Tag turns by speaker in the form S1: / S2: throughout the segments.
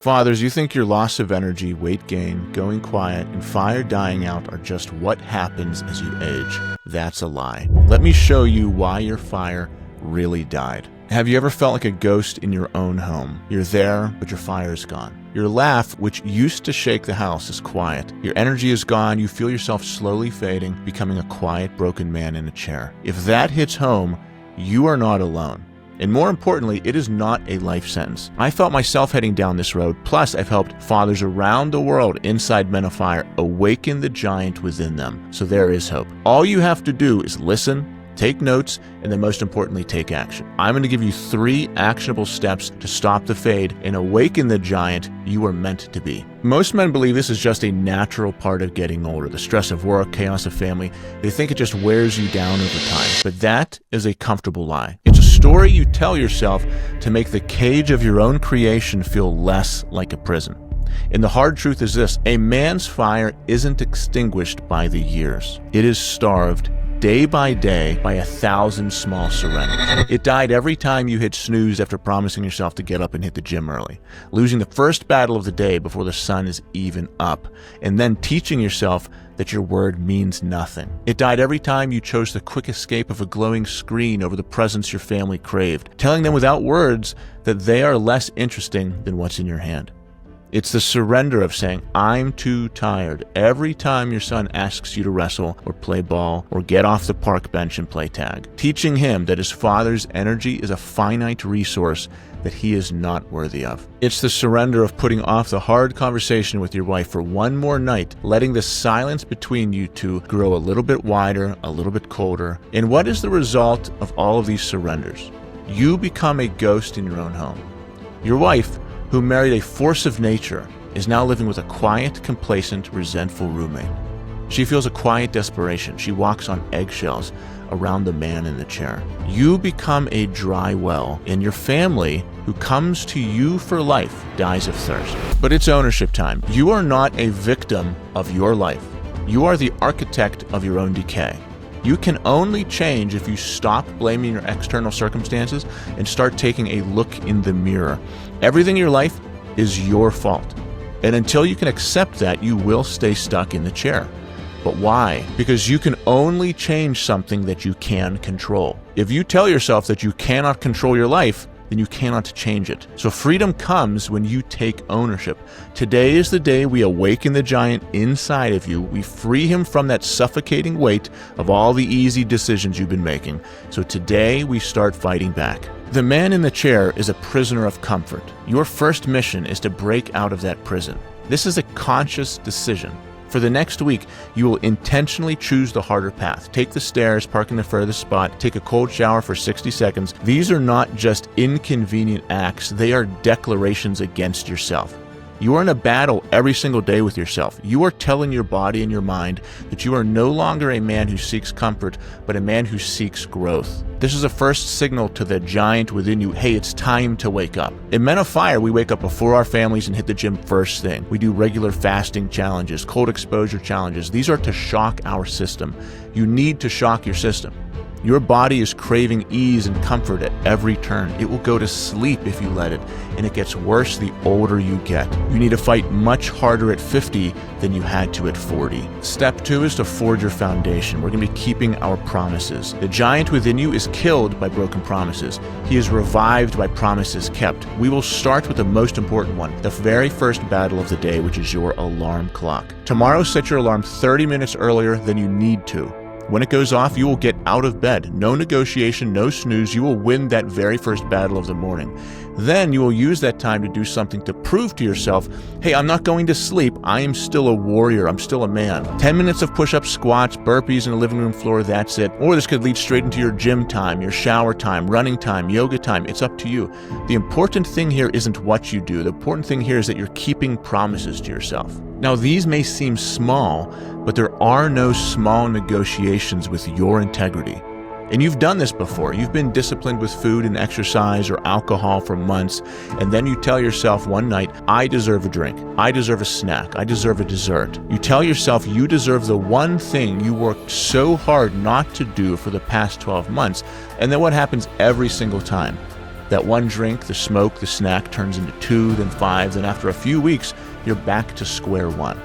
S1: Fathers, you think your loss of energy, weight gain, going quiet, and fire dying out are just what happens as you age. That's a lie. Let me show you why your fire really died. Have you ever felt like a ghost in your own home? You're there, but your fire is gone. Your laugh, which used to shake the house, is quiet. Your energy is gone. You feel yourself slowly fading, becoming a quiet, broken man in a chair. If that hits home, you are not alone. And more importantly, it is not a life sentence. I felt myself heading down this road, plus I've helped fathers around the world inside Men of Fire awaken the giant within them. So there is hope. All you have to do is listen, take notes, and then most importantly, take action. I'm going to give you 3 actionable steps to stop the fade and awaken the giant you are meant to be. Most men believe this is just a natural part of getting older. The stress of work, chaos of family, they think it just wears you down over time. But that is a comfortable lie. It's a story you tell yourself to make the cage of your own creation feel less like a prison. And the hard truth is this: a man's fire isn't extinguished by the years. It is starved day by day by 1,000 small surrenders. It died every time you hit snooze after promising yourself to get up and hit the gym early, losing the first battle of the day before the sun is even up, and then teaching yourself that your word means nothing. It died every time you chose the quick escape of a glowing screen over the presents your family craved, telling them without words that they are less interesting than what's in your hand. It's the surrender of saying, I'm too tired, every time your son asks you to wrestle or play ball or get off the park bench and play tag, teaching him that his father's energy is a finite resource that he is not worthy of. It's the surrender of putting off the hard conversation with your wife for one more night, letting the silence between you two grow a little bit wider, a little bit colder. And what is the result of all of these surrenders? You become a ghost in your own home. Your wife, who married a force of nature, is now living with a quiet, complacent, resentful roommate. She feels a quiet desperation. She walks on eggshells around the man in the chair. You become a dry well, and your family, who comes to you for life, dies of thirst. But it's ownership time. You are not a victim of your life. You are the architect of your own decay. You can only change if you stop blaming your external circumstances and start taking a look in the mirror. Everything in your life is your fault. And until you can accept that, you will stay stuck in the chair. But why? Because you can only change something that you can control. If you tell yourself that you cannot control your life, then you cannot change it. So freedom comes when you take ownership. Today is the day we awaken the giant inside of you. We free him from that suffocating weight of all the easy decisions you've been making. So today we start fighting back. The man in the chair is a prisoner of comfort. Your first mission is to break out of that prison. This is a conscious decision. For the next week, you will intentionally choose the harder path. Take the stairs, park in the furthest spot, take a cold shower for 60 seconds. These are not just inconvenient acts, they are declarations against yourself. You are in a battle every single day with yourself. You are telling your body and your mind that you are no longer a man who seeks comfort, but a man who seeks growth. This is a first signal to the giant within you, hey, it's time to wake up. In Men of Fire, we wake up before our families and hit the gym first thing. We do regular fasting challenges, cold exposure challenges. These are to shock our system. You need to shock your system. Your body is craving ease and comfort at every turn. It will go to sleep if you let it, and it gets worse the older you get. You need to fight much harder at 50 than you had to at 40. Step 2 is to forge your foundation. We're going to be keeping our promises. The giant within you is killed by broken promises. He is revived by promises kept. We will start with the most important one, the very first battle of the day, which is your alarm clock. Tomorrow, set your alarm 30 minutes earlier than you need to. When it goes off, you will get out of bed. No negotiation, no snooze. You will win that very first battle of the morning. Then you will use that time to do something to prove to yourself, hey, I'm not going to sleep. I am still a warrior. I'm still a man. 10 minutes of push-ups, squats, burpees in the living room floor, that's it. Or this could lead straight into your gym time, your shower time, running time, yoga time. It's up to you. The important thing here isn't what you do. The important thing here is that you're keeping promises to yourself. Now, these may seem small, but there are no small negotiations with your integrity. And you've done this before. You've been disciplined with food and exercise or alcohol for months, and then you tell yourself one night, I deserve a drink, I deserve a snack, I deserve a dessert. You tell yourself you deserve the one thing you worked so hard not to do for the past 12 months, and then what happens every single time? That one drink, the smoke, the snack turns into 2, then 5, then after a few weeks, you're back to square one.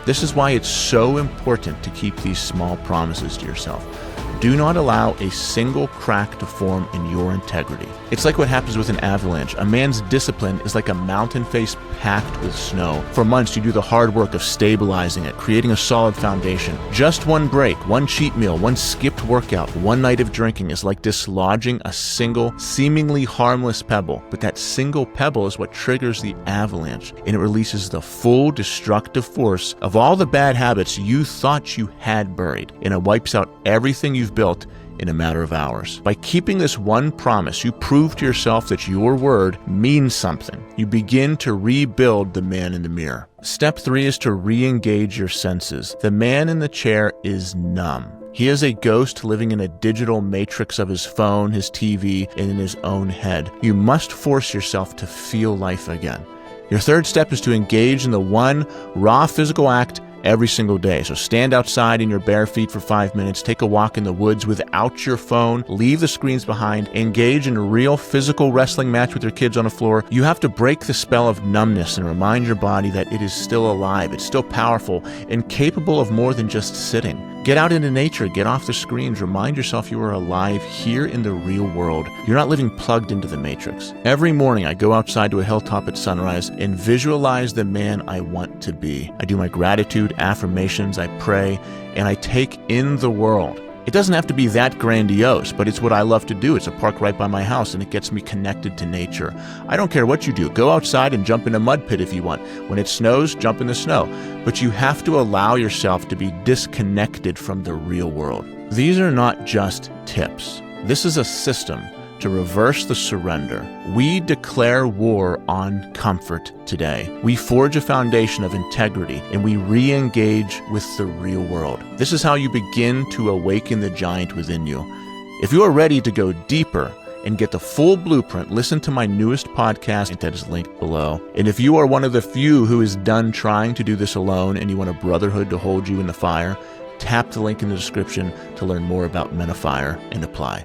S1: This is why it's so important to keep these small promises to yourself. Do not allow a single crack to form in your integrity. It's like what happens with an avalanche. A man's discipline is like a mountain face packed with snow. For months, you do the hard work of stabilizing it, creating a solid foundation. Just one break, one cheat meal, one skipped workout, one night of drinking is like dislodging a single, seemingly harmless pebble. But that single pebble is what triggers the avalanche, and it releases the full destructive force of all the bad habits you thought you had buried, and it wipes out everything you've built in a matter of hours. By keeping this one promise, you prove to yourself that your word means something. You begin to rebuild the man in the mirror. Step 3 is to re-engage your senses. The man in the chair is numb. He is a ghost living in a digital matrix of his phone, his TV, and in his own head. You must force yourself to feel life again. Your third step is to engage in the one raw physical act every single day. So stand outside in your bare feet for 5 minutes, take a walk in the woods without your phone, leave the screens behind, engage in a real physical wrestling match with your kids on the floor. You have to break the spell of numbness and remind your body that it is still alive, it's still powerful, and capable of more than just sitting. Get out into nature, get off the screens, remind yourself you are alive here in the real world. You're not living plugged into the matrix. Every morning I go outside to a hilltop at sunrise and visualize the man I want to be. I do my gratitude, affirmations, I pray, and I take in the world. It doesn't have to be that grandiose, but it's what I love to do. It's a park right by my house, and it gets me connected to nature. I don't care what you do. Go outside and jump in a mud pit if you want. When it snows, jump in the snow. But you have to allow yourself to be disconnected from the real world. These are not just tips. This is a system to reverse the surrender. We declare war on comfort today. We forge a foundation of integrity, and we re-engage with the real world. This is how you begin to awaken the giant within you. If you are ready to go deeper and get the full blueprint, listen to my newest podcast that is linked below. And if you are one of the few who is done trying to do this alone and you want a brotherhood to hold you in the fire, tap the link in the description to learn more about Men of Fire and apply.